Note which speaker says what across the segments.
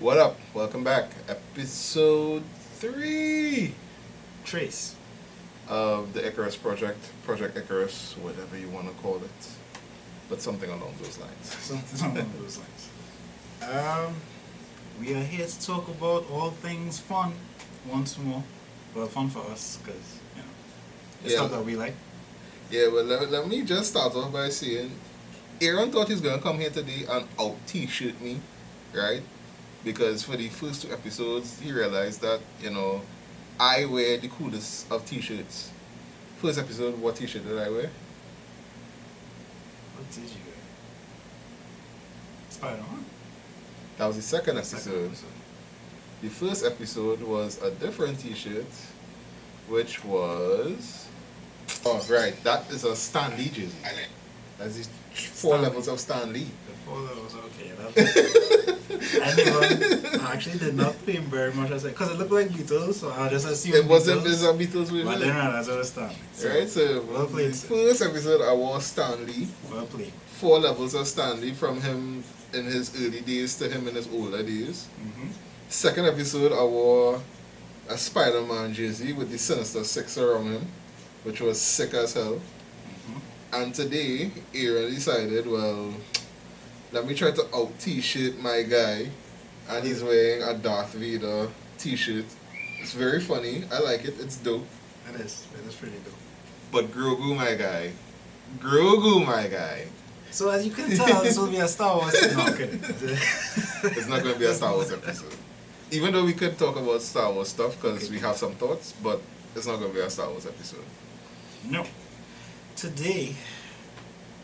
Speaker 1: What up? Welcome back. Episode 3
Speaker 2: Trace.
Speaker 1: of the Icarus Project. Project Icarus, whatever you want to call it. But something along those lines.
Speaker 2: Something along those lines. We are here to talk about all things fun once more. Well, fun for us, because, it's stuff that we like.
Speaker 1: Yeah, well, let me just start off by saying Aaron thought he's going to come here today and out t-shirt me, right? Because for the first 2 episodes, he realized that, I wear the coolest of t-shirts. First episode, what t-shirt did I wear?
Speaker 2: What did you wear? Spider-Man?
Speaker 1: That was the second episode. The first episode was a different t-shirt, which was... Oh, right, that is a Stan Lee jersey. That's the 4 levels of Stan Lee.
Speaker 2: The 4 levels, okay. I actually did not pay him very much because it looked like Beatles, so I just assumed
Speaker 1: it wasn't Beatles with
Speaker 2: but then that's what Stan Lee. So,
Speaker 1: right, so
Speaker 2: well played,
Speaker 1: the first episode I wore Stan Lee.
Speaker 2: Well played.
Speaker 1: 4 levels of Stan Lee, from him in his early days to him in his older days.
Speaker 2: Mm-hmm.
Speaker 1: Second episode I wore a Spider-Man jersey with the Sinister Six around him, which was sick as hell.
Speaker 2: Mm-hmm.
Speaker 1: And today, Aaron decided, well, let me try to out t-shirt my guy, and he's wearing a Darth Vader t-shirt. It's very funny. I like it. It's dope.
Speaker 2: It is pretty dope.
Speaker 1: But Grogu, my guy. Grogu, my guy.
Speaker 2: So as you can tell, this will be a Star Wars thing. No, I'm kidding.
Speaker 1: It's not going to be a Star Wars episode. Even though we could talk about Star Wars stuff, because we have some thoughts, but it's not going to be a Star Wars episode.
Speaker 2: No. Today,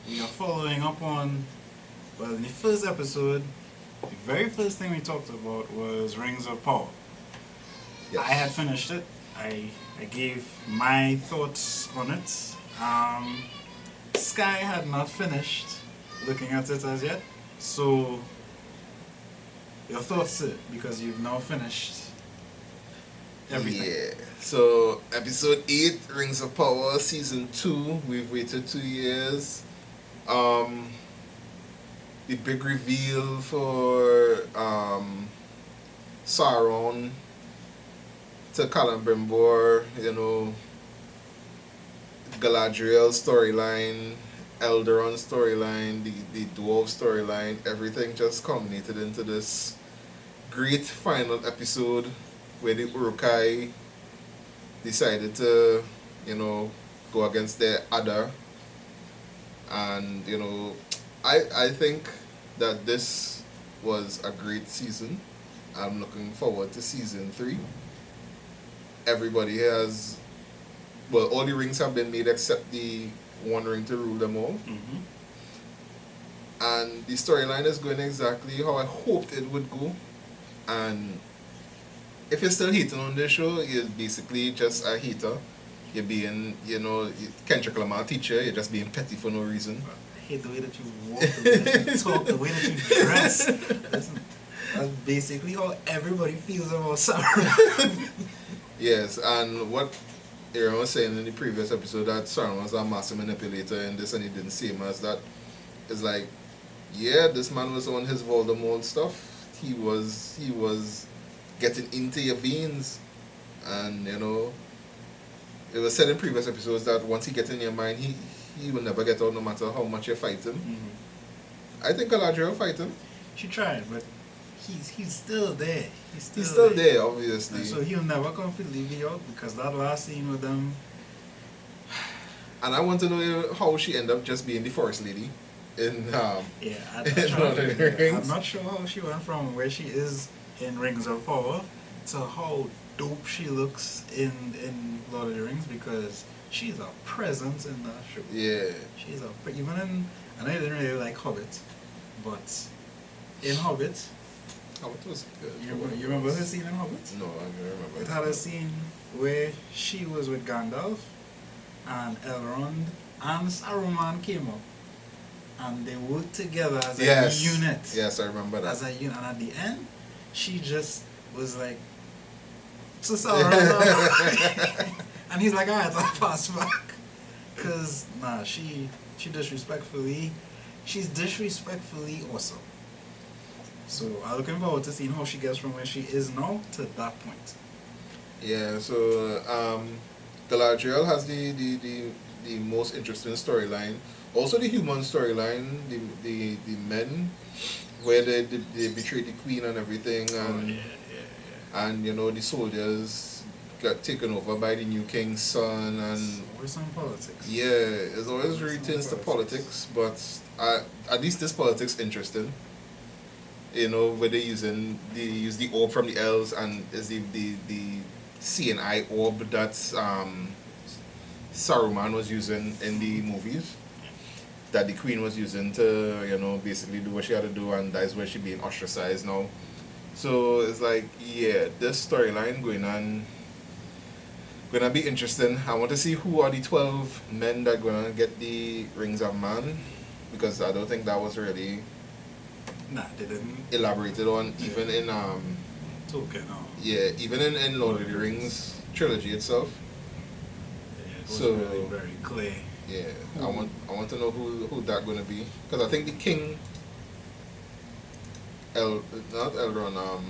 Speaker 2: we are following up on, well, in the first episode, the very first thing we talked about was Rings of Power.
Speaker 1: Yes.
Speaker 2: I had finished it. I gave my thoughts on it. Sky had not finished looking at it as yet. So, your thoughts, sir, because you've now finished everything.
Speaker 1: Yeah. So, episode 8, Rings of Power, season 2. We've waited 2 years. The big reveal for Sauron to Celebrimbor, Galadriel storyline, Eldaron storyline, the dwarf storyline, everything just culminated into this great final episode where the Uruk-hai decided to, go against their other. And, I think that this was a great season. I'm looking forward to season 3. Everybody has... Well, all the rings have been made except the one ring to rule them all.
Speaker 2: Mm-hmm.
Speaker 1: And the storyline is going exactly how I hoped it would go. And if you're still hating on this show, you're basically just a hater. You're being, Kendrick Lamar teacher, you're just being petty for no reason.
Speaker 2: I hate the way that you walk, the way that you talk, the way that you dress. That's basically how everybody feels about Sauron.
Speaker 1: Yes, and what Aaron was saying in the previous episode, that Sauron was a master manipulator in this, and he didn't see him as that. It's like, yeah, this man was on his Voldemort stuff. He was getting into your veins, and it was said in previous episodes that once he gets in your mind, he will never get out, no matter how much you fight him.
Speaker 2: Mm-hmm.
Speaker 1: I think Galadriel fight him.
Speaker 2: She tried, but he's still there. He's
Speaker 1: still there, obviously.
Speaker 2: And so he'll never completely be out, because that last scene with them.
Speaker 1: And I want to know how she ended up just being the forest lady in
Speaker 2: I'm not sure how she went from where she is in Rings of Power to how dope she looks in Lord of the Rings, because she's a presence in that show.
Speaker 1: Yeah.
Speaker 2: She's even in, I know you didn't really like Hobbit, but in Hobbit,
Speaker 1: Hobbit was good.
Speaker 2: you remember her scene in Hobbit?
Speaker 1: No, I don't remember.
Speaker 2: It had a scene where she was with Gandalf and Elrond and Saruman came up, and they worked together as a unit.
Speaker 1: Yes, I remember that.
Speaker 2: As a unit, and at the end, she just was like, to Sauron. And he's like, alright, I'll pass back. Because, she's disrespectfully awesome. So I'm looking forward to seeing how she gets from where she is now to that point.
Speaker 1: Yeah, so Galadriel has the most interesting storyline. Also the human storyline, the men, where they betrayed the queen and everything, and you know the soldiers got taken over by the new king's son, and
Speaker 2: It's always some politics.
Speaker 1: yeah, it's always returns to politics, but at least this politics interesting. You know, where they use the orb from the elves, and is the CNI orb that Saruman was using in the movies, that the queen was using to, you know, basically do what she had to do, and that's where she being ostracized now. So it's like, yeah, this storyline gonna be interesting. I want to see who are the 12 men that gonna get the Rings of Man, because I don't think that was really
Speaker 2: Nah, they didn't.
Speaker 1: elaborated on, even in
Speaker 2: Okay, no.
Speaker 1: yeah, even in Lord of the Rings trilogy itself.
Speaker 2: Yeah, it was
Speaker 1: So
Speaker 2: really very clear.
Speaker 1: yeah, I want to know who that gonna be, because I think the king, not Elrond,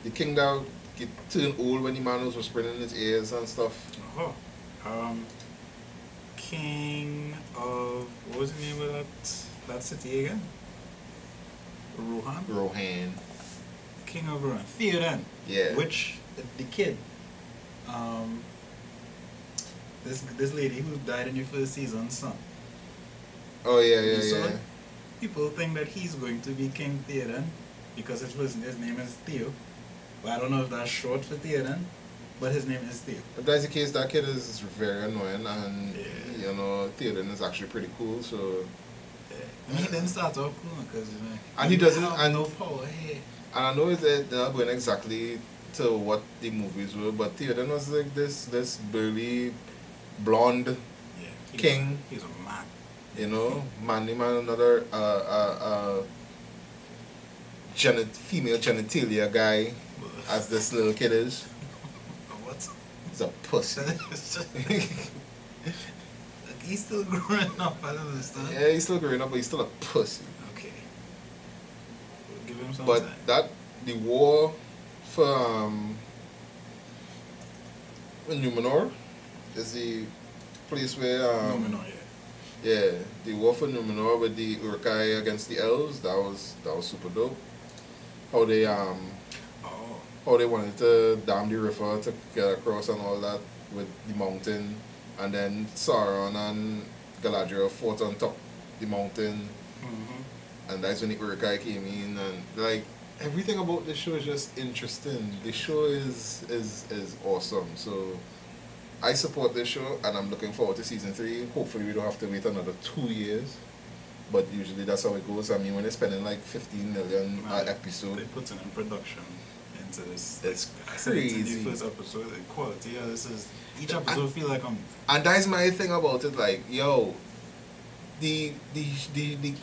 Speaker 1: the king that get turned old when the man was whispering in his ears and stuff.
Speaker 2: King of, what was the name of that city again?
Speaker 1: Rohan.
Speaker 2: King of Rohan. Theoden.
Speaker 1: Yeah.
Speaker 2: Which the kid, this lady who died in the first season, son.
Speaker 1: Oh yeah,
Speaker 2: You
Speaker 1: yeah,
Speaker 2: saw
Speaker 1: yeah.
Speaker 2: it? People think that he's going to be King Theoden because his name is Theo. But I don't know if that's short for Theoden, but his name is Theo.
Speaker 1: If that's the case, that kid is very annoying, and
Speaker 2: Yeah.
Speaker 1: you know, Theoden is actually pretty cool. So
Speaker 2: And he didn't start off cool because
Speaker 1: and he doesn't,
Speaker 2: have
Speaker 1: and
Speaker 2: no power here.
Speaker 1: And I know they're not going exactly to what the movies were, but Theoden was like this burly, blonde
Speaker 2: Yeah,
Speaker 1: king,
Speaker 2: He's a man.
Speaker 1: you know, manly man, another female genitalia guy, as this little kid is.
Speaker 2: What?
Speaker 1: He's a pussy.
Speaker 2: Like, he's still growing up, I don't understand.
Speaker 1: Yeah, he's still growing up, but he's still a pussy.
Speaker 2: Okay. We'll give him some
Speaker 1: But
Speaker 2: time.
Speaker 1: the war for Numenor is the place where
Speaker 2: Numenor, yeah.
Speaker 1: yeah, the war for Numenor with the Uruk-hai against the elves, that was super dope. How they
Speaker 2: Oh.
Speaker 1: how they wanted to dam the river to get across and all that with the mountain, and then Sauron and Galadriel fought on top the mountain,
Speaker 2: Mm-hmm.
Speaker 1: and that's when the Uruk-hai came in, and like everything about the show is just interesting. The show is awesome. So I support this show, and I'm looking forward to season 3. Hopefully we don't have to wait another 2 years, but usually that's how it goes. I mean, when they're spending like 15 million episode,
Speaker 2: They put in production into this.
Speaker 1: It's
Speaker 2: I said it's in
Speaker 1: crazy.
Speaker 2: the first episode, the quality. Yeah, this is each episode feel like I'm.
Speaker 1: and that's my thing about it. Like, yo, the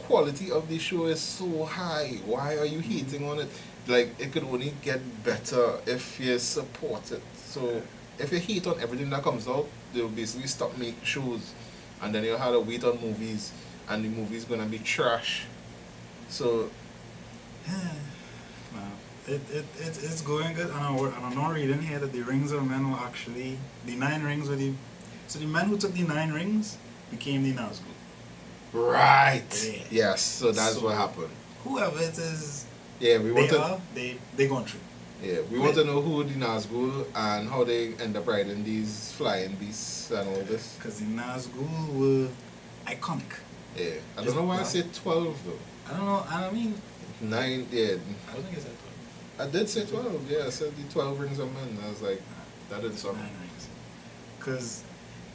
Speaker 1: quality of the show is so high. Why are you hating on it? Like, it could only get better if you support it. So if you hate on everything that comes out, they'll basically stop making shows, and then you'll have to wait on movies, and the movie's gonna be trash. So
Speaker 2: It's going good, and I'm not reading here that the rings of men were actually the 9 rings were the. So the men who took the 9 rings became the Nazgul.
Speaker 1: right,
Speaker 2: Yeah.
Speaker 1: yes. So that's
Speaker 2: So
Speaker 1: what happened.
Speaker 2: Whoever it is,
Speaker 1: Yeah, we want
Speaker 2: they
Speaker 1: to.
Speaker 2: are they gone through.
Speaker 1: Yeah, we want to know who the Nazgul and how they end up riding these flying beasts and all this.
Speaker 2: Because the Nazgul were iconic.
Speaker 1: Yeah, I
Speaker 2: Is
Speaker 1: don't know why I
Speaker 2: that-
Speaker 1: said 12 though.
Speaker 2: I don't know. I mean,
Speaker 1: 9, yeah.
Speaker 2: I don't think it's that 12.
Speaker 1: I did say 12, yeah. I said the 12 rings of men. I was like, that did
Speaker 2: It's
Speaker 1: something.
Speaker 2: 9 rings. Because,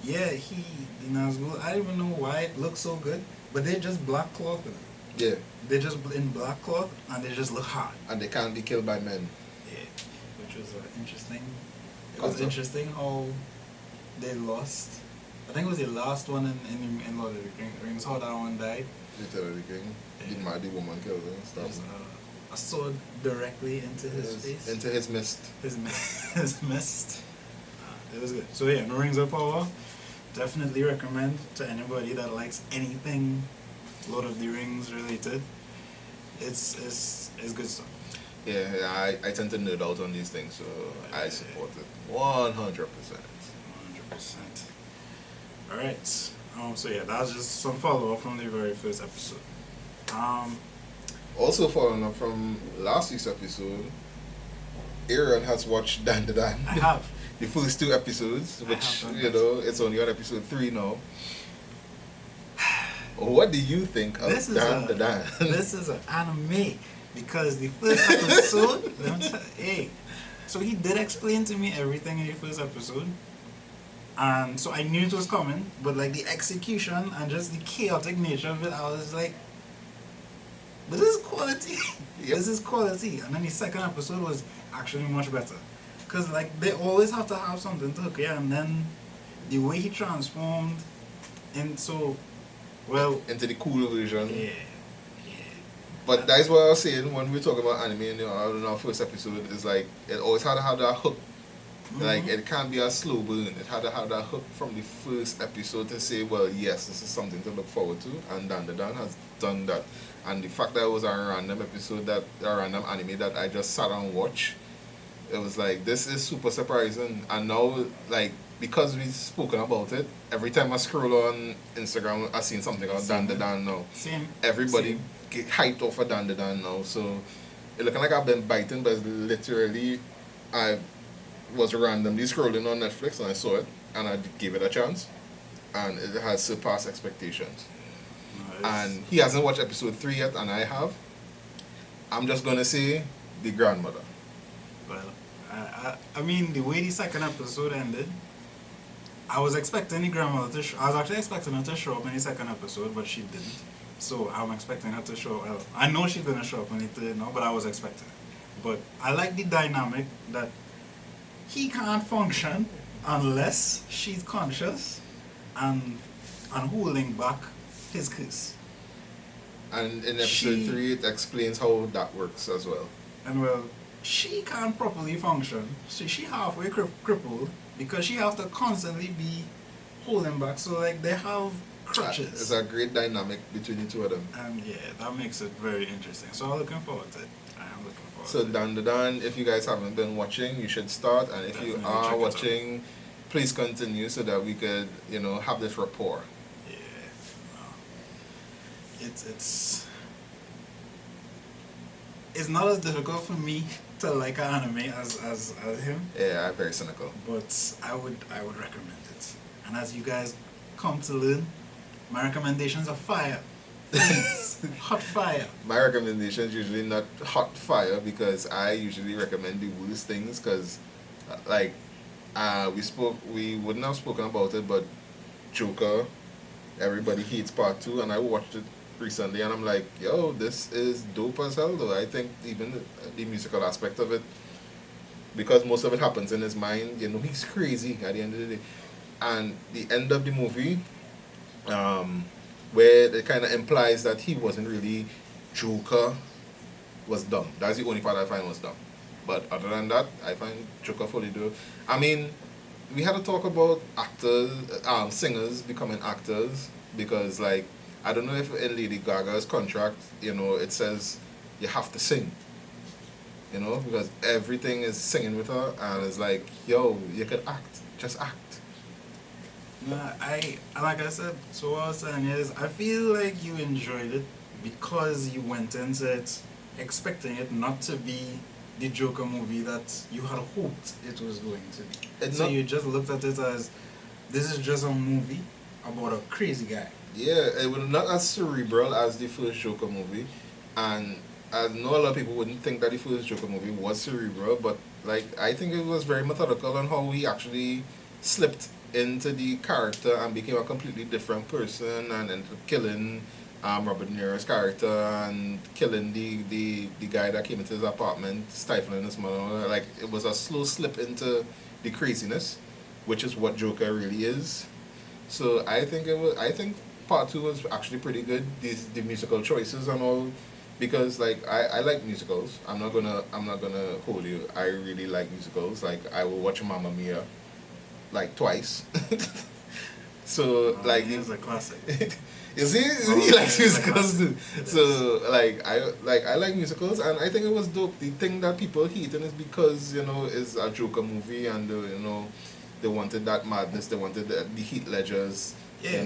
Speaker 2: yeah, the Nazgul, I don't even know why it looks so good, but they're just black cloth with it.
Speaker 1: Yeah,
Speaker 2: They're just in black cloth, and they just look hard.
Speaker 1: and they can't be killed by men.
Speaker 2: Yeah, which was interesting. It was
Speaker 1: Concept.
Speaker 2: interesting how they lost. I think it was the last one in Lord of the Rings, how that one died.
Speaker 1: Literally, king.
Speaker 2: Yeah.
Speaker 1: The woman killed him and
Speaker 2: Just,
Speaker 1: stuff.
Speaker 2: a sword directly into his face.
Speaker 1: Into his mist.
Speaker 2: His mist. It was good. So yeah, No Rings of Power. Definitely recommend to anybody that likes anything Lord of the Rings related. it's good stuff.
Speaker 1: Yeah, I tend to nerd out on these things, so I support it 100%.
Speaker 2: 100%. All right. So yeah, that was just some follow up from the very first episode.
Speaker 1: Also following up from last week's episode, Aaron has watched Dan the Dan.
Speaker 2: I have.
Speaker 1: The first 2 episodes, which, you know, it's only on episode 3 now. What do you think of Dan the Dan?
Speaker 2: This is an anime because the first episode, let me tell you, hey, so he did explain to me everything in the first episode, and so I knew it was coming, but like the execution and just the chaotic nature of it, I was like, this is quality.
Speaker 1: Yep.
Speaker 2: This is quality. And then the second episode was actually much better. Because, like, they always have to have something to hook you, and then the way he transformed into, well...
Speaker 1: into the cool version.
Speaker 2: Yeah.
Speaker 1: But that's what I was saying when we talk about anime in our first episode, is like, it always had to have that hook.
Speaker 2: Mm-hmm.
Speaker 1: Like, it can't be a slow burn. It had to have that hook from the first episode to say, well, yes, this is something to look forward to, and Dan the Dan has done that. And the fact that it was a random episode, a random anime that I just sat and watched, it was like, this is super surprising. And now, like, because we've spoken about it, every time I scroll on Instagram, I seen something about Dan the Dan now.
Speaker 2: Same.
Speaker 1: Everybody
Speaker 2: Same.
Speaker 1: get hyped off of Dan the Dan now. So, it looking like I've been biting, but literally, I was randomly scrolling on Netflix and I saw it, and I gave it a chance. And it has surpassed expectations.
Speaker 2: Nice.
Speaker 1: And he hasn't watched episode 3 yet, and I have. I'm just gonna say the grandmother.
Speaker 2: Well, I mean, the way the second episode ended, I was expecting the grandmother to I was actually expecting her to show up in the second episode, but she didn't. So I'm expecting her to show up. I know she's gonna show up in the third now, but I was expecting it. But I like the dynamic that he can't function unless she's conscious and holding back his kiss.
Speaker 1: And in episode 3, it explains how that works as well.
Speaker 2: And well, she can't properly function. So she halfway crippled because she has to constantly be holding back. So like they have crutches.
Speaker 1: It's a great dynamic between the two of them.
Speaker 2: And yeah, that makes it very interesting. So I'm looking forward to it. I am looking forward to
Speaker 1: So
Speaker 2: it.
Speaker 1: Dan the Dan, if you guys haven't been watching, you should start. And if
Speaker 2: Definitely
Speaker 1: you
Speaker 2: check
Speaker 1: are
Speaker 2: it
Speaker 1: watching, please continue so that we could, you know, have this rapport.
Speaker 2: Yeah. It's not as difficult for me to like an anime as him,
Speaker 1: Yeah, I'm very cynical.
Speaker 2: but I would recommend it. And as you guys come to learn, my recommendations are fire. Please, hot fire.
Speaker 1: My recommendation is usually not hot fire because I usually recommend the worst things because, we wouldn't have spoken about it, but Joker, Everybody Hates Part 2, and I watched it recently and I'm like, yo, this is dope as hell though. I think even the musical aspect of it, because most of it happens in his mind, you know, he's crazy at the end of the day. And the end of the movie, where it kind of implies that he wasn't really Joker, was dumb. That's the only part I find was dumb. But other than that, I find Joker fully do. I mean, we had to talk about actors, singers becoming actors, because like, I don't know if in Lady Gaga's contract, you know, it says you have to sing. You know, because everything is singing with her, and it's like, yo, you could act, just act.
Speaker 2: Nah, like I said, so what I was saying is, I feel like you enjoyed it because you went into it expecting it not to be the Joker movie that you had hoped it was going to be. So you just looked at it as, this is just a movie about a crazy guy.
Speaker 1: Yeah, it was not as cerebral as the first Joker movie, and I know a lot of people wouldn't think that the first Joker movie was cerebral, but like, I think it was very methodical on how he actually slipped into the character and became a completely different person, and ended up killing Robert De Niro's character and killing the guy that came into his apartment, stifling his mother. Like, it was a slow slip into the craziness, which is what Joker really is. So I think part 2 was actually pretty good. The musical choices and all, because like I like musicals. I'm not gonna hold you. I really like musicals. Like, I will watch Mamma Mia like twice. So like
Speaker 2: it's a classic.
Speaker 1: you see, he likes musicals too. So I like musicals, and I think it was dope. The thing that people hating is because it's a Joker movie, and they wanted that madness, they wanted the Heath Ledgers.
Speaker 2: Yeah,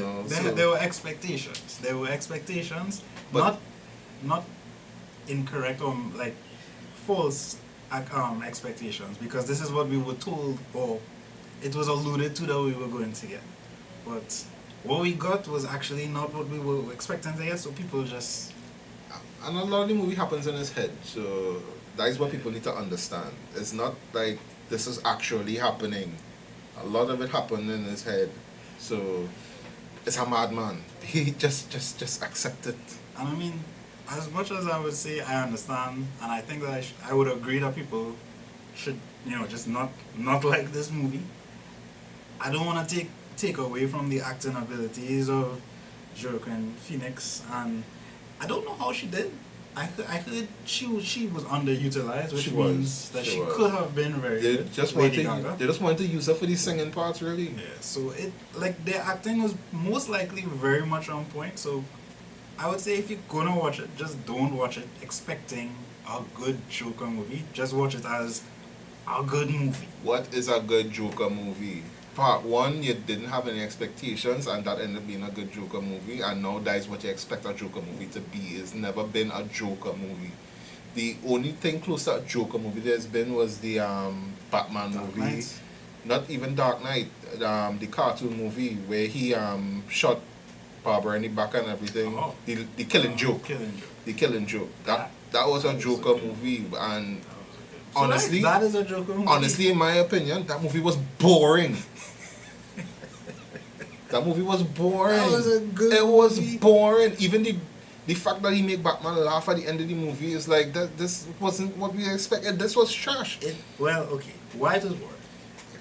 Speaker 2: there were expectations. There were expectations,
Speaker 1: But-
Speaker 2: not incorrect or like false expectations, because this is what we were told, or it was alluded to that we were going to get. But what we got was actually not what we were expecting to get, so people just...
Speaker 1: And a lot of the movie happens in his head, so that is what people need to understand. It's not like this is actually happening. A lot of it happened in his head, so it's a madman. He just accept it.
Speaker 2: And I mean, as much as I would say I understand, and I think that I would agree that people should, just not like this movie, I don't want to take away from the acting abilities of Joaquin Phoenix, and I don't know how she did. I heard she was underutilized, which means that she could have been very
Speaker 1: They
Speaker 2: good.
Speaker 1: just
Speaker 2: Lady
Speaker 1: wanted
Speaker 2: Gaga.
Speaker 1: they just wanted to use her for the singing parts, really.
Speaker 2: Yeah, so their acting was most likely very much on point. So I would say if you're gonna watch it, just don't watch it expecting a good Joker movie. Just watch it as a good movie.
Speaker 1: What is a good Joker movie? Part 1, you didn't have any expectations, and that ended up being a good Joker movie, and now that is what you expect a Joker movie to be. It's never been a Joker movie. The only thing close to a Joker movie there's been was the Batman
Speaker 2: Dark
Speaker 1: movie.
Speaker 2: Knight.
Speaker 1: Not even Dark Knight, the cartoon movie where he shot Barbara in the back and everything.
Speaker 2: Oh.
Speaker 1: The Killing Joke.
Speaker 2: Killing Joke.
Speaker 1: The Killing Joke. That was a Joker movie, and
Speaker 2: So
Speaker 1: honestly,
Speaker 2: that is a Joker movie.
Speaker 1: honestly, in my opinion, that movie was boring. That movie was boring.
Speaker 2: That was a good
Speaker 1: It was
Speaker 2: movie.
Speaker 1: boring. Even the fact that he made Batman laugh at the end of the movie is like that. This wasn't what we expected. This was trash.
Speaker 2: Well, okay. Why it was boring?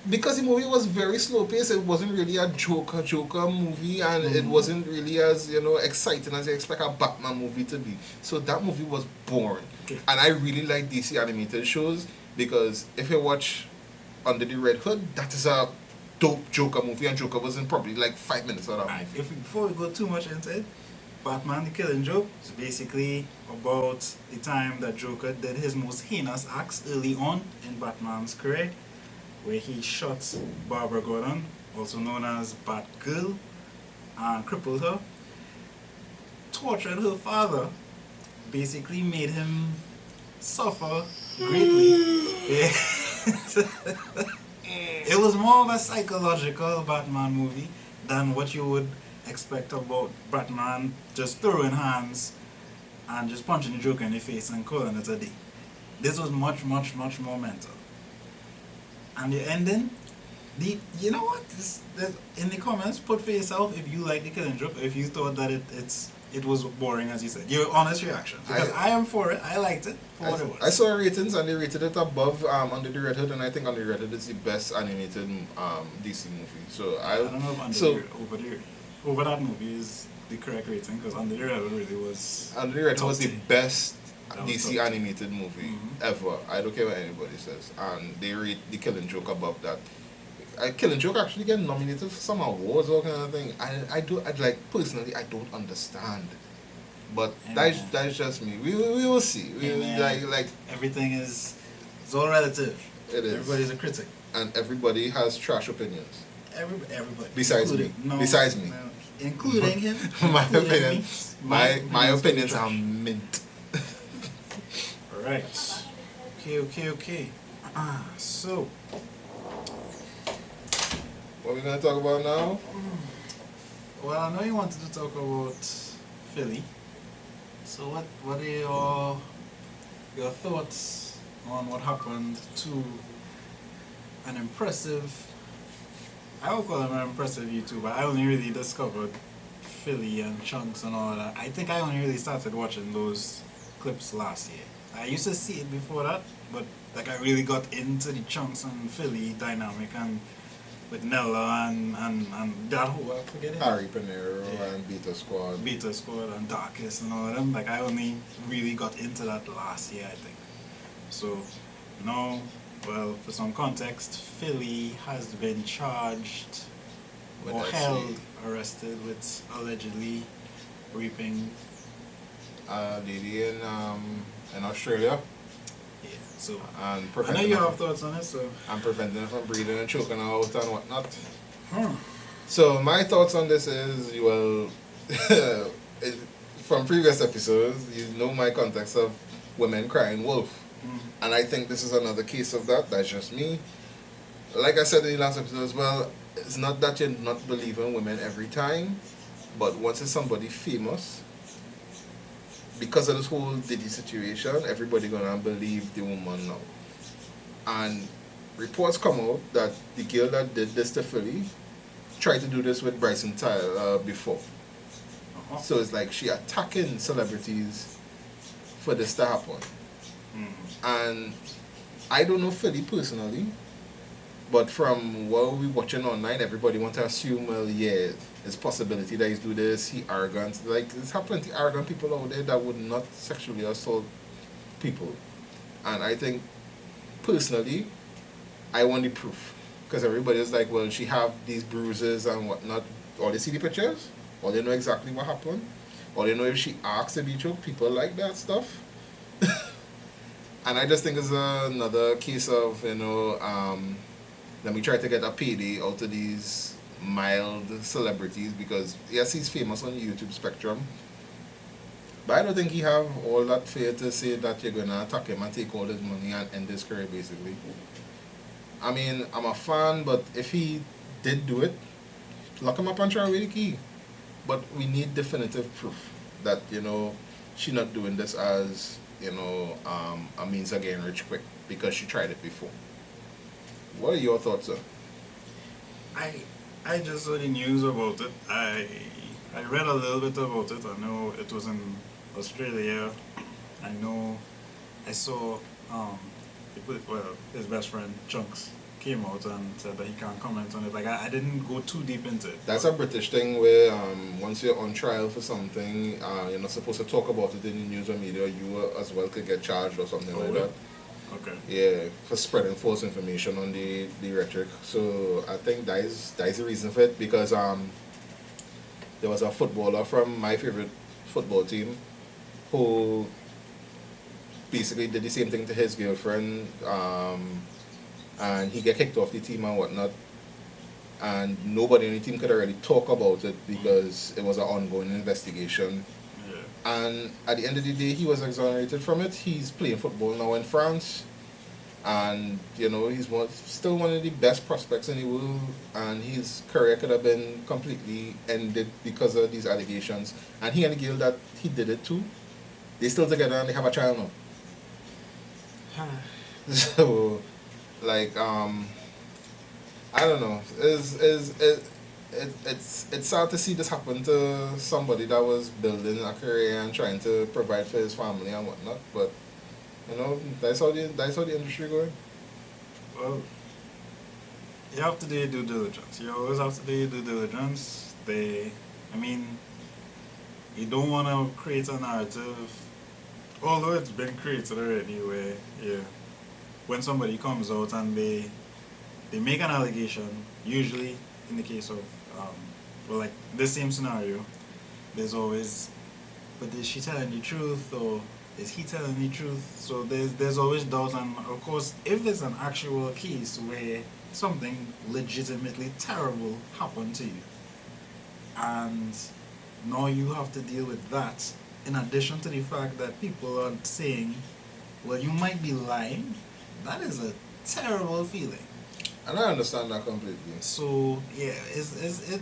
Speaker 1: Because the movie was very slow paced. It wasn't really a Joker movie, and it wasn't really as exciting as you expect a Batman movie to be. So that movie was boring.
Speaker 2: Okay.
Speaker 1: And I really like DC animated shows, because if you watch Under the Red Hood, that is a dope Joker movie, and Joker was in probably like 5 minutes of that
Speaker 2: Alright,
Speaker 1: movie.
Speaker 2: before we go too much into it, Batman the Killing Joke is basically about the time that Joker did his most heinous acts early on in Batman's career, where he shot Barbara Gordon, also known as Batgirl, and crippled her, tortured her father, basically made him suffer greatly. Yeah. It was more of a psychological Batman movie than what you would expect about Batman just throwing hands and just punching the Joker in the face and calling it a day. This was much more mental. And the ending, you know what? In the comments, put for yourself if you like the Killing Joke, or if you thought that it was boring, as you said. Your honest reaction. Because I am for it. I liked it for what it was.
Speaker 1: I saw ratings, and they rated it above Under the Red Hood, and I think Under the Red Hood is the best animated DC movie. So
Speaker 2: I don't know if over that movie is the correct rating, because Under the Red Hood really was...
Speaker 1: Under the Red Hood was the best
Speaker 2: That was
Speaker 1: DC
Speaker 2: top
Speaker 1: animated movie ever. I don't care what anybody says. And they rate the Killing Joke above that. Killing Joke actually get nominated for some awards or kind of thing. Personally, I don't understand. But that is just me. We will see. Like
Speaker 2: everything is... It's all relative.
Speaker 1: It is.
Speaker 2: Everybody's a critic.
Speaker 1: And everybody has trash opinions.
Speaker 2: Everybody.
Speaker 1: Besides me.
Speaker 2: No,
Speaker 1: Besides me.
Speaker 2: no, including him.
Speaker 1: My
Speaker 2: including
Speaker 1: opinion.
Speaker 2: me.
Speaker 1: My opinions
Speaker 2: trash.
Speaker 1: are mint.
Speaker 2: Right. Okay. So,
Speaker 1: What are we gonna talk about now?
Speaker 2: well, I know you wanted to talk about Philly. So, what are your thoughts on what happened to an impressive... I would call him an impressive YouTuber. I only really discovered Philly and Chunks and all that. I think I only really started watching those clips last year. I used to see it before that, but like I really got into the Chunks and Philly dynamic, and with Nella and that whole, I forget it.
Speaker 1: Harry Pinero
Speaker 2: Yeah.
Speaker 1: and Beta Squad.
Speaker 2: Beta Squad and Darkest and all of them. Like I only really got into that last year, I think. So now, well, for some context, Philly has been charged
Speaker 1: with
Speaker 2: or
Speaker 1: SC.
Speaker 2: held, arrested with allegedly raping.
Speaker 1: A lady in Australia
Speaker 2: Yeah, so
Speaker 1: and
Speaker 2: I know
Speaker 1: preventing
Speaker 2: you
Speaker 1: her
Speaker 2: have
Speaker 1: from,
Speaker 2: thoughts on it, so.
Speaker 1: and preventing her from breathing and choking her out and whatnot.
Speaker 2: Hmm.
Speaker 1: So my thoughts on this is, well, it, from previous episodes, you know my context of women crying wolf.
Speaker 2: Mm.
Speaker 1: And I think this is another case of that. That's just me. Like I said in the last episode as well, it's not that you're not believing women every time, but once it's somebody famous, because of this whole Diddy situation, everybody gonna believe the woman now. And reports come out that the girl that did this to Philly tried to do this with Bryson Tyler before.
Speaker 2: Uh-huh.
Speaker 1: So it's like she attacking celebrities for this to happen.
Speaker 2: Mm.
Speaker 1: And I don't know Philly personally, but from what we watching online, everybody want to assume, well, yeah, it's possibility that he's do this, he arrogant. Like, there's plenty arrogant people out there that would not sexually assault people. And I think, personally, I want the proof. Because everybody is like, well, she have these bruises and whatnot. All they see the pictures, all they know exactly what happened, all they know if she asks to be choked, people like that stuff. And I just think it's another case of, let me try to get a payday out of these mild celebrities because, yes, he's famous on the YouTube spectrum. But I don't think he have all that fear to say that you're going to attack him and take all his money and end his career, basically. I mean, I'm a fan, but if he did do it, lock him up and throw away the key. But we need definitive proof that, she not doing this as, a means of getting rich quick because she tried it before. What are your thoughts, sir?
Speaker 2: I just saw the news about it. I read a little bit about it. I know it was in Australia. I know I saw his best friend Chunks came out and said that he can't comment on it. Like I didn't go too deep into it.
Speaker 1: That's a British thing where once you're on trial for something, you're not supposed to talk about it in the news or media. You as well could get charged or something like that.
Speaker 2: Okay.
Speaker 1: Yeah, for spreading false information on the rhetoric. So I think that is the reason for it because there was a footballer from my favorite football team who basically did the same thing to his girlfriend, and he get kicked off the team and whatnot. And nobody on the team could really talk about it because it was an ongoing investigation.
Speaker 2: Yeah.
Speaker 1: And at the end of the day, he was exonerated from it. He's playing football now in France. And, he's still one of the best prospects in the world. And his career could have been completely ended because of these allegations. And he and the girl that he did it to, they're still together and they have a child now. So, like, I don't know. It's sad to see this happen to somebody that was building a career and trying to provide for his family and whatnot. But that's how the industry going.
Speaker 2: Well, you have to do your due diligence. You always have to do your due diligence. You don't want to create a narrative, although it's been created already, where when somebody comes out and they make an allegation, usually in the case of, like this same scenario, there's always, but is she telling the truth or is he telling the truth? So there's always doubt, and of course, if there's an actual case where something legitimately terrible happened to you, and now you have to deal with that, in addition to the fact that people are saying, well, you might be lying, that is a terrible feeling.
Speaker 1: And I understand that completely.
Speaker 2: So yeah, it.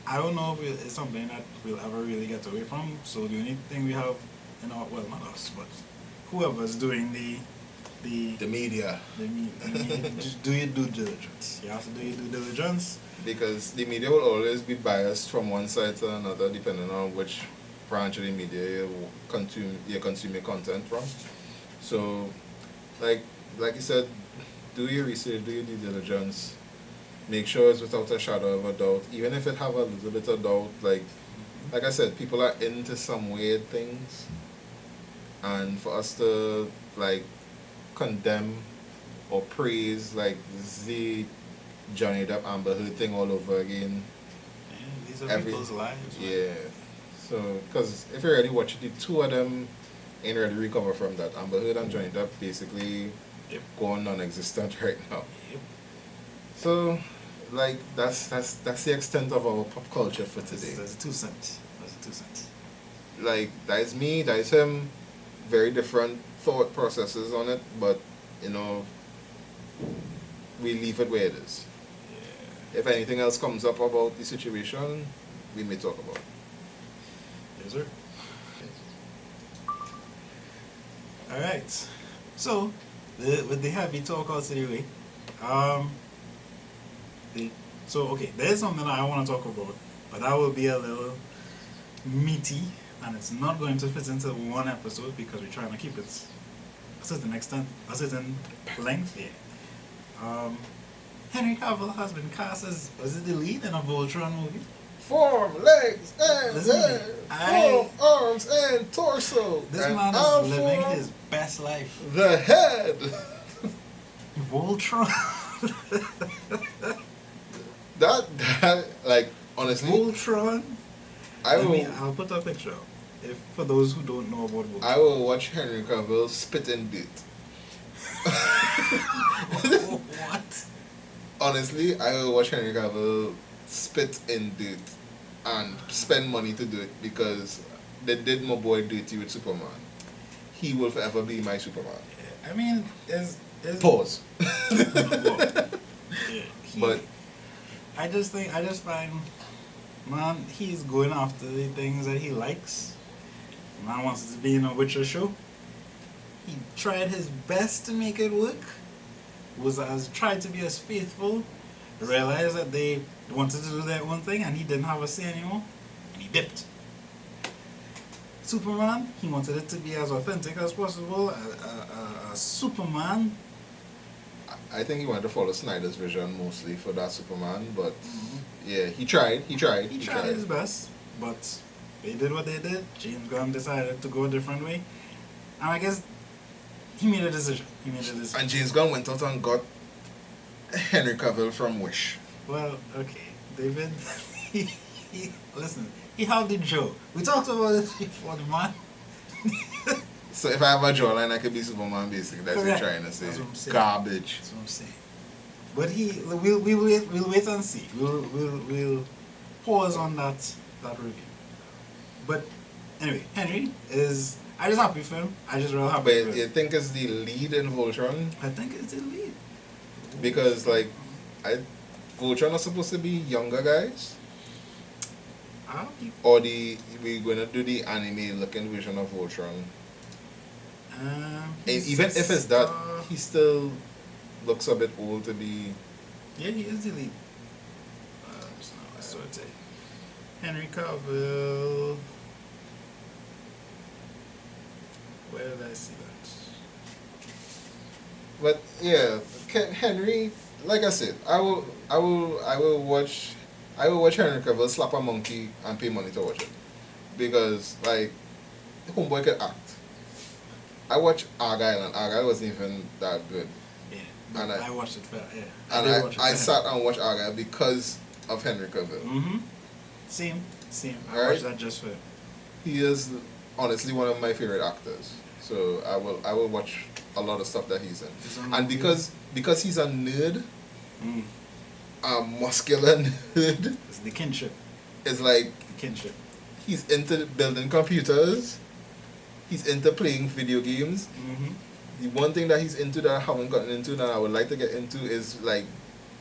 Speaker 2: I don't know if it's something that we'll ever really get away from. So the only thing we have, well, not us, but whoever's doing the
Speaker 1: media.
Speaker 2: Just do your due diligence. You have to do your due diligence.
Speaker 1: Because the media will always be biased from one side to another depending on which branch of the media you consume your content from. So, like you said, do your research, do your due diligence. Make sure it's without a shadow of a doubt. Even if it have a little bit of doubt, like I said, people are into some weird things. And for us to condemn or praise the Johnny Depp Amber Heard thing all over again.
Speaker 2: Yeah, these are
Speaker 1: Every-
Speaker 2: people's lives. Man.
Speaker 1: Yeah. So, because if you already watch it, the two of them ain't ready to recover from that. Amber Heard and Johnny Depp basically
Speaker 2: Yep.
Speaker 1: going non-existent right now.
Speaker 2: Yep.
Speaker 1: So, like that's the extent of our pop culture for today.
Speaker 2: That's a 2 cents. That's a 2 cents.
Speaker 1: Like that is me, that is him. Very different thought processes on it, but you know, we leave it where it is.
Speaker 2: Yeah.
Speaker 1: If anything else comes up about the situation, we may talk about it.
Speaker 2: Yes, sir. All right. So, with the heavy talk out of the way, okay, there's something that I want to talk about, but that will be a little meaty, and it's not going to fit into one episode because we're trying to keep it a certain extent, a certain length here. Henry Cavill has been cast as, was it the lead in a Voltron movie?
Speaker 1: Form, legs, and
Speaker 2: Listen,
Speaker 1: head. Form, arms, and torso.
Speaker 2: This
Speaker 1: and
Speaker 2: man
Speaker 1: arm
Speaker 2: is living
Speaker 1: form,
Speaker 2: his best life.
Speaker 1: the head.
Speaker 2: Voltron.
Speaker 1: that, like, honestly,
Speaker 2: Voltron.
Speaker 1: I will,
Speaker 2: I'll put a picture up. If for those who don't know about Voltron.
Speaker 1: I will watch Henry Cavill spit in dirt.
Speaker 2: What?
Speaker 1: Honestly, I will watch Henry Cavill spit in dirt and spend money to do it because they did my boy dirty with Superman. He will forever be my Superman.
Speaker 2: I mean, there's
Speaker 1: Pause. But
Speaker 2: I just find, man, he's going after the things that he likes. Man wants to be in a Witcher show. He tried his best to make it work. Tried to be as faithful. Realized that they wanted to do their own thing and he didn't have a say anymore. And he dipped. Superman, he wanted it to be as authentic as possible. A Superman.
Speaker 1: I think he wanted to follow Snyder's vision mostly for that Superman, but yeah, he tried.
Speaker 2: He tried his best, but they did what they did. James Gunn decided to go a different way. And I guess he made a decision.
Speaker 1: And James Gunn went out and got Henry Cavill from Wish.
Speaker 2: Well, okay, David, listen, he had the joke. We talked about this before, the man.
Speaker 1: So if I have a jawline, I could be Superman, basically. That's what you're
Speaker 2: Correct.
Speaker 1: trying to say.
Speaker 2: That's what I'm saying.
Speaker 1: Garbage.
Speaker 2: That's what I'm saying. But we'll wait and see. We'll pause on that review. But anyway, Henry is. I just happy for him. I just real happy
Speaker 1: But
Speaker 2: for
Speaker 1: you
Speaker 2: him.
Speaker 1: think it's the lead in Voltron?
Speaker 2: I think it's the lead.
Speaker 1: Because Voltron are supposed to be younger guys, or we're gonna do the anime looking version of Voltron. And even if it's that, he still looks a bit old to be.
Speaker 2: Yeah, he is the lead. So it's Henry Cavill. Where did I see that?
Speaker 1: But yeah, Henry, like I said, I will watch Henry Cavill slap a monkey and pay money to watch it, because like homeboy could act. I watched Argyle and Argyle wasn't even that good.
Speaker 2: Yeah,
Speaker 1: And
Speaker 2: I watched it for yeah.
Speaker 1: And I sat and watched Argyle because of Henry Cavill.
Speaker 2: Mm-hmm. Same. I
Speaker 1: Right?
Speaker 2: watched that just for.
Speaker 1: He is honestly one of my favorite actors. So I will watch a lot of stuff that he's in. And because he's a nerd, a muscular nerd,
Speaker 2: It's the kinship.
Speaker 1: it's like
Speaker 2: The kinship.
Speaker 1: he's into building computers. He's into playing video games.
Speaker 2: Mm-hmm.
Speaker 1: The one thing that he's into that I haven't gotten into that I would like to get into is like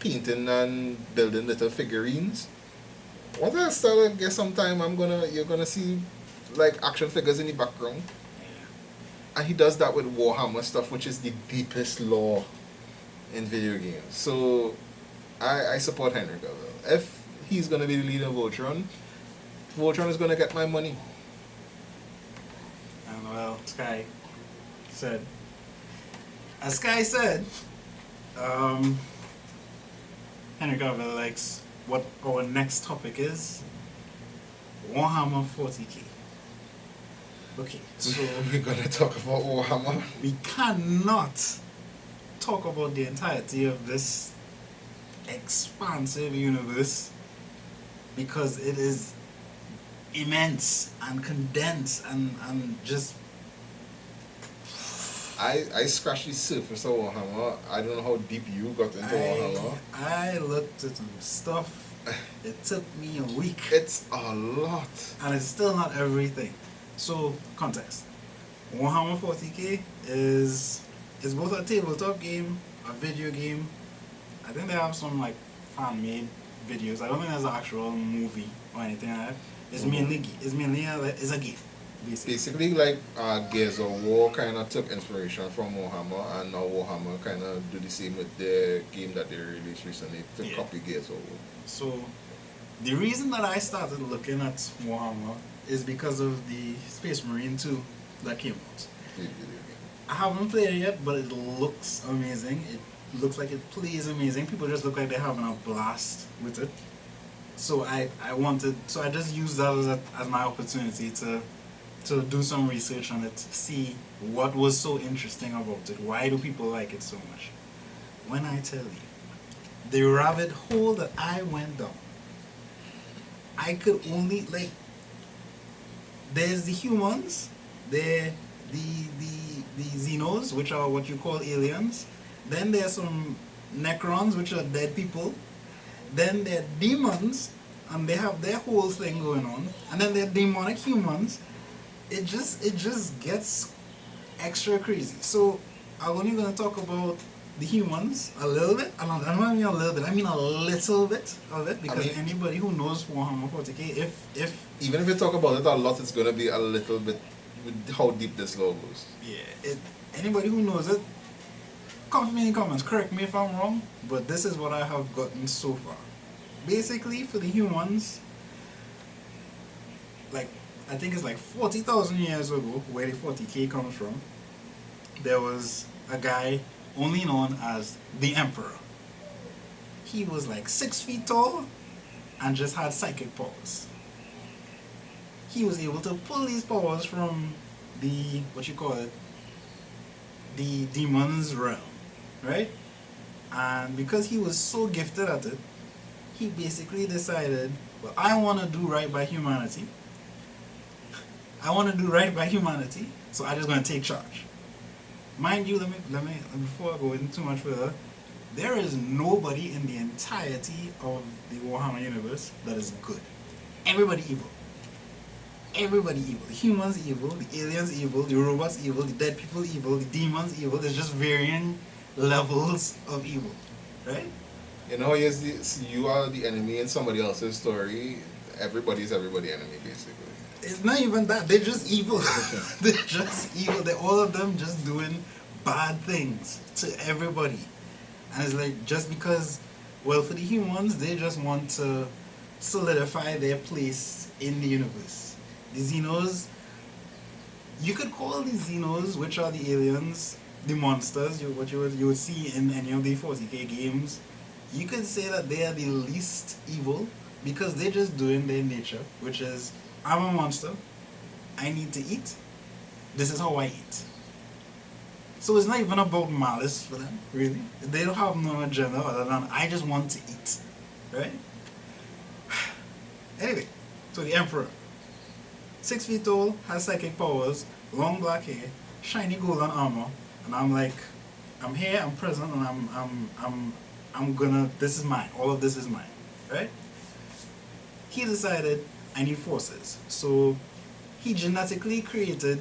Speaker 1: painting and building little figurines. Once I start, I guess sometime you're gonna see like action figures in the background. And he does that with Warhammer stuff, which is the deepest lore in video games. So I support Henry Cavill. If he's gonna be the lead of Voltron is gonna get my money.
Speaker 2: And well, Sky said, as Sky said, Henry Cavill likes what our next topic is, Warhammer 40k. Okay, so
Speaker 1: We're gonna talk about Warhammer.
Speaker 2: we cannot talk about the entirety of this expansive universe because it is immense and condensed and just
Speaker 1: I scratched the surface of Warhammer. I don't know how deep you got into Warhammer.
Speaker 2: I looked at some stuff. It took me a week.
Speaker 1: It's a lot.
Speaker 2: And it's still not everything. So, context. Warhammer 40k is both a tabletop game, a video game. I think they have some like fan-made videos. I don't think there's an actual movie or anything like that. It's mainly it's a game.
Speaker 1: Basically, like Gears of War kind of took inspiration from Warhammer, and now Warhammer kind of do the same with the game that they released recently to copy Gears of War.
Speaker 2: So, the reason that I started looking at Warhammer is because of the Space Marine 2 that came out. I haven't played it yet, but it looks amazing. It looks like it plays amazing. People just look like they're having a blast with it. So I just used that as my opportunity to do some research on it, see what was so interesting about it. Why do people like it so much? When I tell you, the rabbit hole that I went down, I could only there's the humans, the Xenos, which are what you call aliens. Then there's some Necrons, which are dead people. Then there are demons, and they have their whole thing going on. And then there are demonic humans. It just gets extra crazy. So I'm only gonna talk about the humans a little bit. I don't mean a little bit. I mean a little bit of it, because anybody who knows Warhammer 40k, if
Speaker 1: even if you talk about it a lot, it's gonna be a little bit with how deep this lore goes.
Speaker 2: Yeah. Anybody who knows it, comment me in the comments. Correct me if I'm wrong, but this is what I have gotten so far. Basically, for the humans, I think it's 40,000 years ago, where the 40k comes from, there was a guy only known as the Emperor. He was 6 feet tall and just had psychic powers. He was able to pull these powers from the, the demon's realm, right? And because he was so gifted at it, he basically decided, well, I want to do right by humanity. So I'm just going to take charge. Mind you, let me before I go into too much further, there is nobody in the entirety of the Warhammer universe that is good. Everybody evil. Everybody evil. The humans evil, the aliens evil, the robots evil, the dead people evil, the demons evil. There's just varying levels of evil, right?
Speaker 1: You know, you are the enemy in somebody else's story. Everybody's everybody enemy, basically.
Speaker 2: It's not even that. They're just evil. They're just evil. They're all of them just doing bad things to everybody. And it's just because, well, for the humans, they just want to solidify their place in the universe. The Xenos, you could call the Xenos, which are the aliens, the monsters, what you would see in any of the 40k games. You could say that they are the least evil because they're just doing their nature, which is, I'm a monster, I need to eat, this is how I eat. So it's not even about malice for them, really. They don't have no agenda other than, I just want to eat, right? Anyway, so the Emperor, 6 feet tall, has psychic powers, long black hair, shiny golden armor, and I'm here, I'm present, and I'm gonna, this is mine, all of this is mine, right? He decided, I need forces. So he genetically created,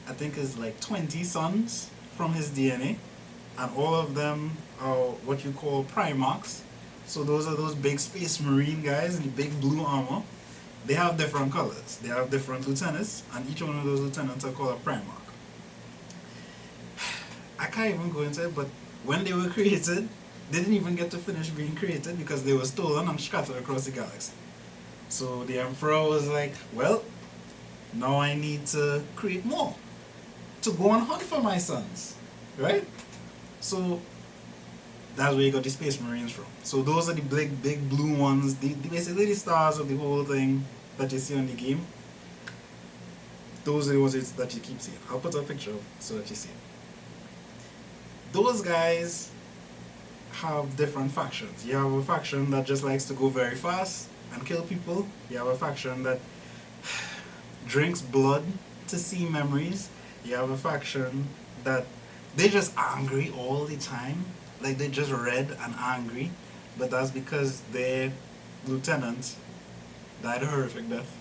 Speaker 2: I think it's 20 sons from his DNA, and all of them are what you call Primarchs. So those are those big space marine guys in the big blue armor. They have different colors. They have different lieutenants, and each one of those lieutenants are called a Primarch. I can't even go into it, but when they were created, they didn't even get to finish being created because they were stolen and scattered across the galaxy. So the Emperor was like, well, now I need to create more to go and hunt for my sons, right? So that's where you got the Space Marines from. So those are the big blue ones, basically the stars of the whole thing that you see on the game. Those are the ones that you keep seeing. I'll put a picture so that you see it. Those guys have different factions. You have a faction that just likes to go very fast and kill people. You have a faction that drinks blood to see memories. You have a faction that they just angry all the time. Like they just red and angry. But that's because their lieutenant died a horrific death.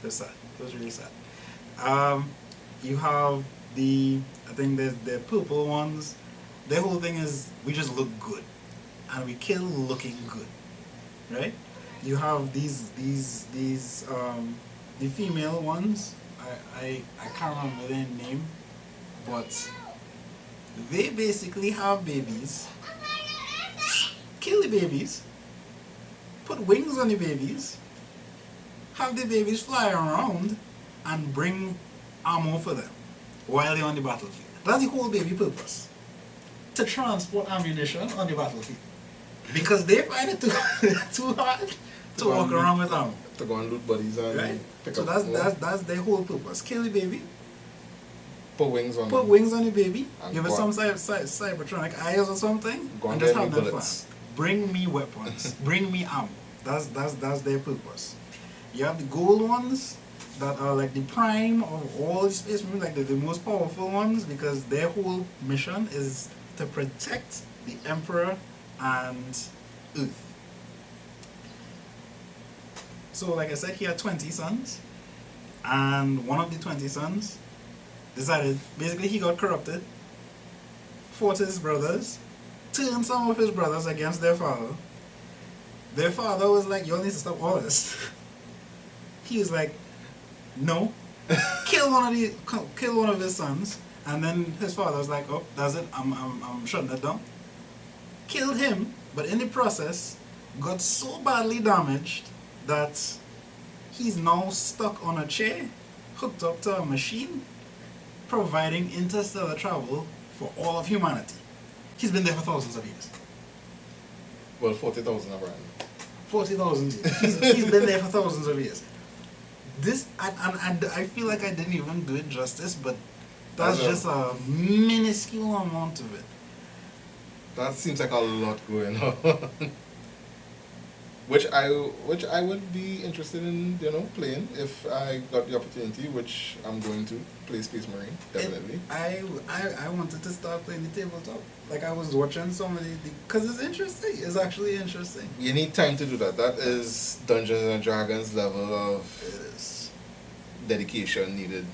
Speaker 2: It was sad. It was really sad. You have I think there's the purple ones. Their whole thing is we just look good. And we kill looking good. Right? You have the female ones. I can't remember their name. But they basically have babies. Kill the babies. Put wings on the babies. Have the babies fly around and bring ammo for them while they're on the battlefield. That's the whole baby purpose. To transport ammunition on the battlefield. Because they find it too hard to walk around with ammo.
Speaker 1: To go and loot bodies and
Speaker 2: right?
Speaker 1: pick
Speaker 2: So
Speaker 1: up
Speaker 2: that's their whole purpose. Kill the baby.
Speaker 1: Put wings on
Speaker 2: Put
Speaker 1: them.
Speaker 2: wings on the baby.
Speaker 1: And
Speaker 2: Give it some cybertronic eyes or something.
Speaker 1: Go
Speaker 2: and
Speaker 1: and
Speaker 2: just
Speaker 1: get
Speaker 2: have
Speaker 1: me
Speaker 2: them
Speaker 1: bullets.
Speaker 2: fly. Bring me weapons. Bring me ammo. That's their purpose. You have the gold ones that are like the prime of all the space marines, like the most powerful ones, because their whole mission is to protect the Emperor and Earth. So like I said, he had 20 sons, and one of the 20 sons decided, basically he got corrupted, fought his brothers, turned some of his brothers against their father. Their father was like, y'all need to stop all this. He was like, no. Kill one of his sons. And then his father was like, oh, that's it, I'm shutting it down. Killed him, but in the process, got so badly damaged that he's now stuck on a chair, hooked up to a machine, providing interstellar travel for all of humanity. He's been there for thousands of years.
Speaker 1: Well, 40,000 around.
Speaker 2: 40,000 years. He's been there for thousands of years. This, and I feel like I didn't even do it justice, but that's just a minuscule amount of it.
Speaker 1: That seems like a lot going on. which I would be interested in, playing if I got the opportunity, which I'm going to play Space Marine, definitely.
Speaker 2: I wanted to start playing the tabletop. Like I was watching somebody, because it's interesting. It's actually interesting.
Speaker 1: You need time to do that. That is Dungeons and Dragons level of dedication needed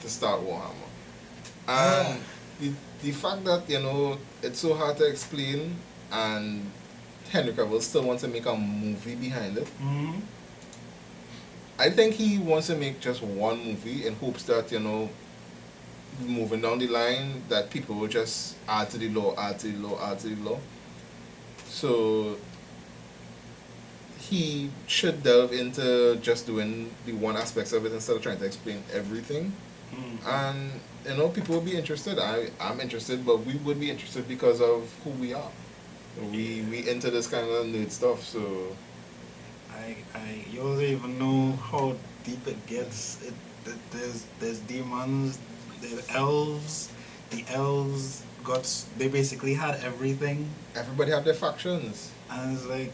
Speaker 1: to start Warhammer. And the fact that, it's so hard to explain, and Henry Cavill still wants to make a movie behind it.
Speaker 2: Mm-hmm.
Speaker 1: I think he wants to make just one movie in hopes that, moving down the line, that people will just add to the law. So he should delve into just doing the one aspect of it instead of trying to explain everything.
Speaker 2: Mm-hmm.
Speaker 1: And people will be interested. I'm interested, but we would be interested because of who we are. We into this kind of nerd stuff, so
Speaker 2: you don't even know how deep it gets. There's demons, there's elves. The elves they basically had everything.
Speaker 1: everybody have their factions.
Speaker 2: And it's like,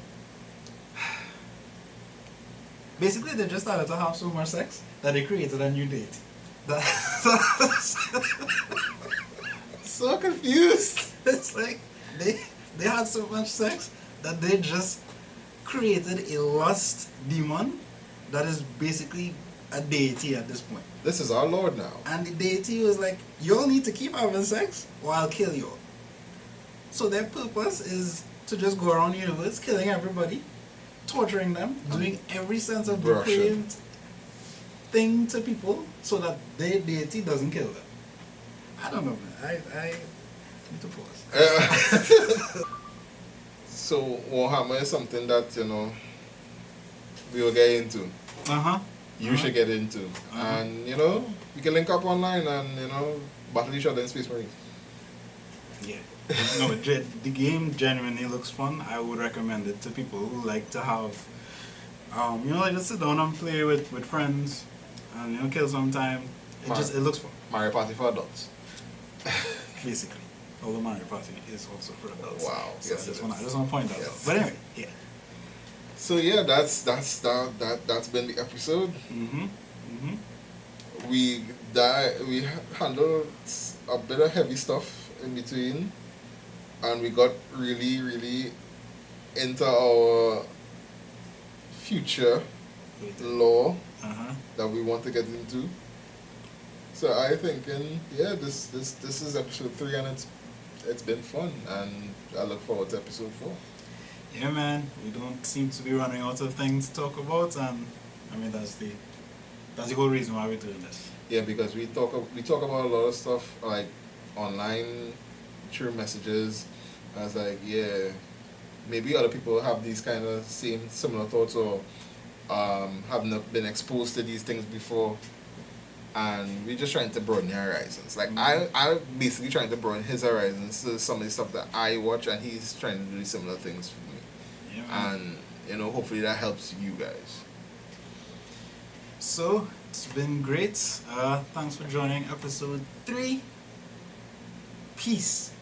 Speaker 2: basically they just started to have so much sex that they created a new deity.
Speaker 1: So confused.
Speaker 2: It's like they had so much sex that they just created a lust demon that is basically a deity at this point.
Speaker 1: This is our lord now.
Speaker 2: And the deity was like, y'all need to keep having sex or I'll kill y'all. So their purpose is to just go around the universe killing everybody, torturing them, doing every sense of depraved thing to people so that their deity doesn't kill them. I don't know, man. I need to pause.
Speaker 1: So Warhammer is something that, we will get into. You should get into. And, we can link up online and, battle each other in Space Marines.
Speaker 2: Yeah. No, the game genuinely looks fun. I would recommend it to people who like to have, just sit down and play with friends and, kill some time. It looks fun.
Speaker 1: Mario Party for adults.
Speaker 2: Basically. Although Mario Party is also for adults.
Speaker 1: Wow.
Speaker 2: So
Speaker 1: Yes,
Speaker 2: I just
Speaker 1: it
Speaker 2: want
Speaker 1: is.
Speaker 2: to point that
Speaker 1: Yes.
Speaker 2: out. But anyway, yeah.
Speaker 1: So yeah, that's been the episode. We handled a bit of heavy stuff in between, and we got really into our future law that we want to get into. So I thinking, yeah, this is episode 3, and it's been fun, and I look forward to episode 4.
Speaker 2: Yeah, man. We don't seem to be running out of things to talk about, and I mean that's the whole reason why we're doing this.
Speaker 1: Yeah, because we talk about a lot of stuff like online through messages. I was like, yeah, maybe other people have these kind of similar thoughts, or have not been exposed to these things before, and we're just trying to broaden your horizons. Like I basically trying to broaden his horizons to some of the stuff that I watch, and he's trying to do similar things for me.
Speaker 2: Yeah, man.
Speaker 1: And hopefully that helps you guys.
Speaker 2: So it's been great. Thanks for joining episode 3. Peace.